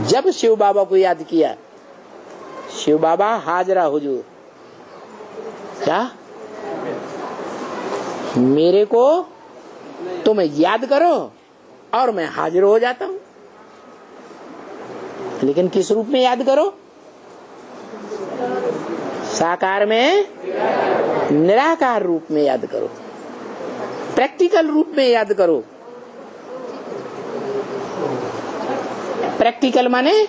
जब शिव बाबा को याद किया, शिव बाबा हाजरा हुजूर, क्या मेरे को तुम याद करो और मैं हाजिर हो जाता हूं। लेकिन किस रूप में याद करो? साकार में, निराकार रूप में याद करो, प्रैक्टिकल रूप में याद करो। प्रैक्टिकल माने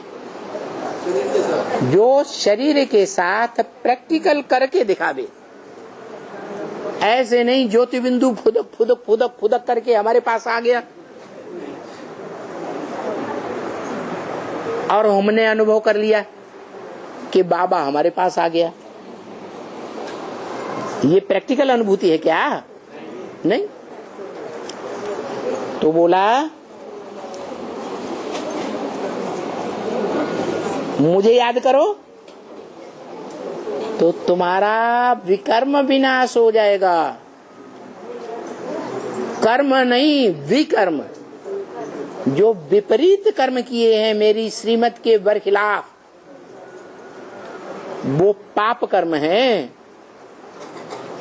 जो शरीर के साथ प्रैक्टिकल करके दिखावे। ऐसे नहीं ज्योति बिंदु फुदक फुदक फुदक फुदक करके हमारे पास आ गया और हमने अनुभव कर लिया कि बाबा हमारे पास आ गया। ये प्रैक्टिकल अनुभूति है क्या? नहीं। तो बोला मुझे याद करो तो तुम्हारा विकर्म विनाश हो जाएगा। कर्म नहीं, विकर्म। जो विपरीत कर्म किए हैं मेरी श्रीमत के बरखिलाफ, वो पाप कर्म हैं,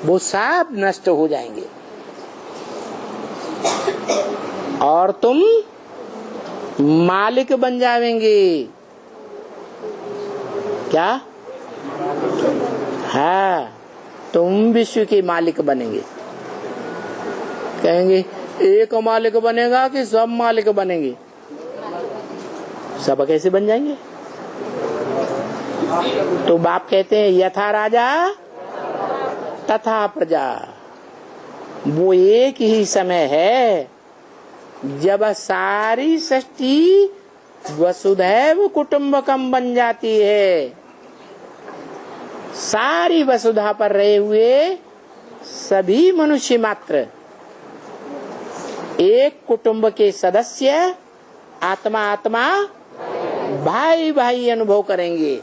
वो सब नष्ट हो जाएंगे और तुम मालिक बन जाएंगे। क्या? हाँ, तुम विश्व के मालिक बनेंगे। कहेंगे एक मालिक बनेगा कि सब मालिक बनेंगे? सब कैसे बन जाएंगे? तो बाप कहते हैं यथा राजा तथा प्रजा। वो एक ही समय है जब सारी सृष्टि वसुधैव कुटुंबकम बन जाती है। सारी वसुधा पर रहे हुए सभी मनुष्य मात्र एक कुटुंब के सदस्य, आत्मा आत्मा, भाई भाई अनुभव करेंगे।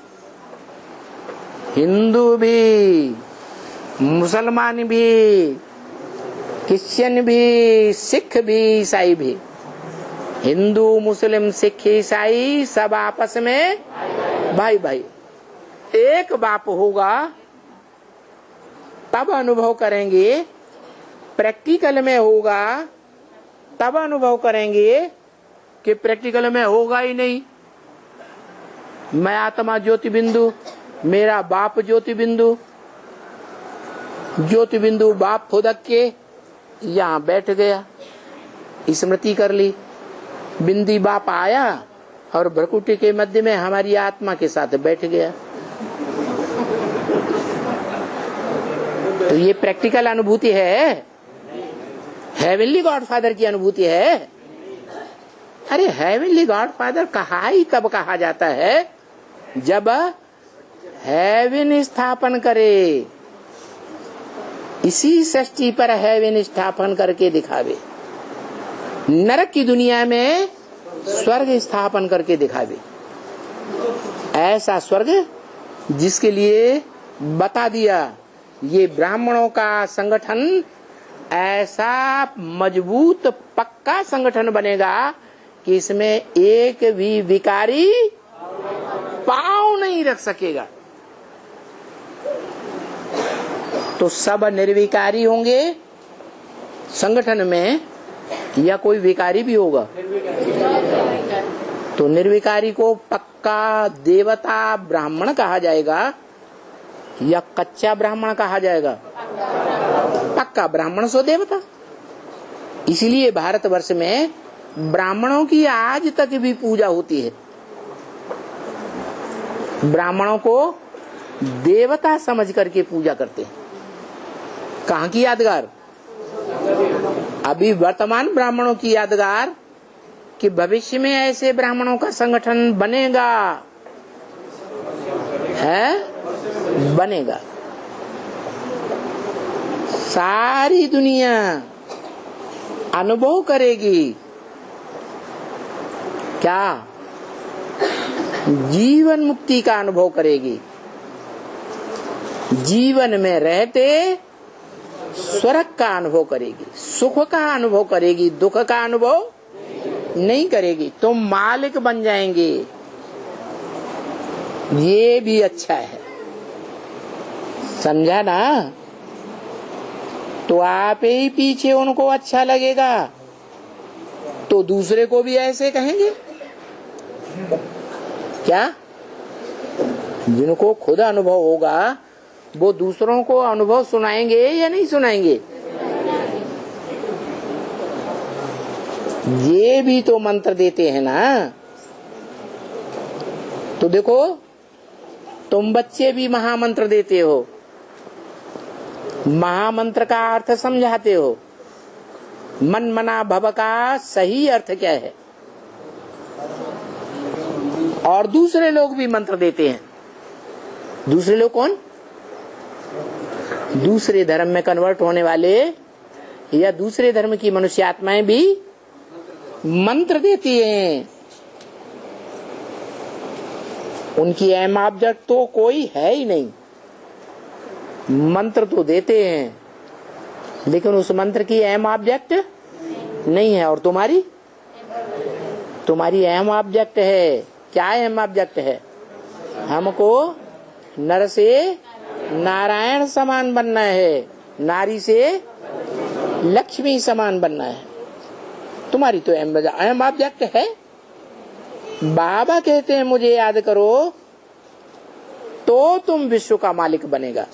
हिंदू भी, मुसलमान भी, क्रिश्चियन भी, सिख भी, ईसाई भी। हिंदू, मुस्लिम, सिख, ईसाई सब आपस में भाई भाई। एक बाप होगा तब अनुभव करेंगे, प्रैक्टिकल में होगा तब अनुभव करेंगे कि प्रैक्टिकल में होगा ही नहीं। मैं आत्मा ज्योति बिंदु, मेरा बाप ज्योति बिंदु, ज्योति बिंदु बाप फुदक के यहाँ बैठ गया, स्मृति कर ली। बिंदी बाप आया और भ्रकुटी के मध्य में हमारी आत्मा के साथ बैठ गया। तो ये प्रैक्टिकल अनुभूति है, हेवनली गॉडफादर की अनुभूति है। अरे हेवनली गॉडफादर कहा ही तब कहा जाता है जब हेवन स्थापन करे, इसी सृष्टि पर हेवन स्थापन करके दिखावे, नरक की दुनिया में स्वर्ग स्थापन करके दिखावे। ऐसा स्वर्ग जिसके लिए बता दिया ये ब्राह्मणों का संगठन ऐसा मजबूत पक्का संगठन बनेगा कि इसमें एक भी विकारी पांव नहीं रख सकेगा। तो सब निर्विकारी होंगे संगठन में या कोई विकारी भी होगा? तो निर्विकारी को पक्का देवता ब्राह्मण कहा जाएगा या कच्चा ब्राह्मण कहा जाएगा? पक्का ब्राह्मण सो देवता। इसलिए भारतवर्ष में ब्राह्मणों की आज तक भी पूजा होती है। ब्राह्मणों को देवता समझ करके पूजा करते हैं। कहाँ की यादगार? अभी वर्तमान ब्राह्मणों की यादगार कि भविष्य में ऐसे ब्राह्मणों का संगठन बनेगा, है बनेगा। सारी दुनिया अनुभव करेगी क्या? जीवन मुक्ति का अनुभव करेगी। जीवन में रहते स्वर्ग का अनुभव करेगी, सुख का अनुभव करेगी, दुख का अनुभव नहीं करेगी। तुम मालिक बन जाएंगे। ये भी अच्छा है, समझा ना? तो आप ही पीछे उनको अच्छा लगेगा तो दूसरे को भी ऐसे कहेंगे क्या? जिनको खुद अनुभव होगा वो दूसरों को अनुभव सुनाएंगे या नहीं सुनाएंगे? ये भी तो मंत्र देते हैं ना। तो देखो, तुम बच्चे भी महामंत्र देते हो, महामंत्र का अर्थ समझाते हो। मन मना भव का सही अर्थ क्या है? और दूसरे लोग भी मंत्र देते हैं। दूसरे लोग कौन? दूसरे धर्म में कन्वर्ट होने वाले या दूसरे धर्म की मनुष्य आत्माएं भी मंत्र देती हैं। उनकी एम ऑब्जेक्ट तो कोई है ही नहीं, मंत्र तो देते हैं लेकिन उस मंत्र की एम ऑब्जेक्ट नहीं है। और तुम्हारी एम ऑब्जेक्ट है। क्या एम ऑब्जेक्ट है? हमको नर से नारायण समान बनना है, नारी से लक्ष्मी समान बनना है। तुम्हारी तो एम ऑब्जेक्ट है। बाबा कहते हैं मुझे याद करो तो तुम विश्व का मालिक बनेगा।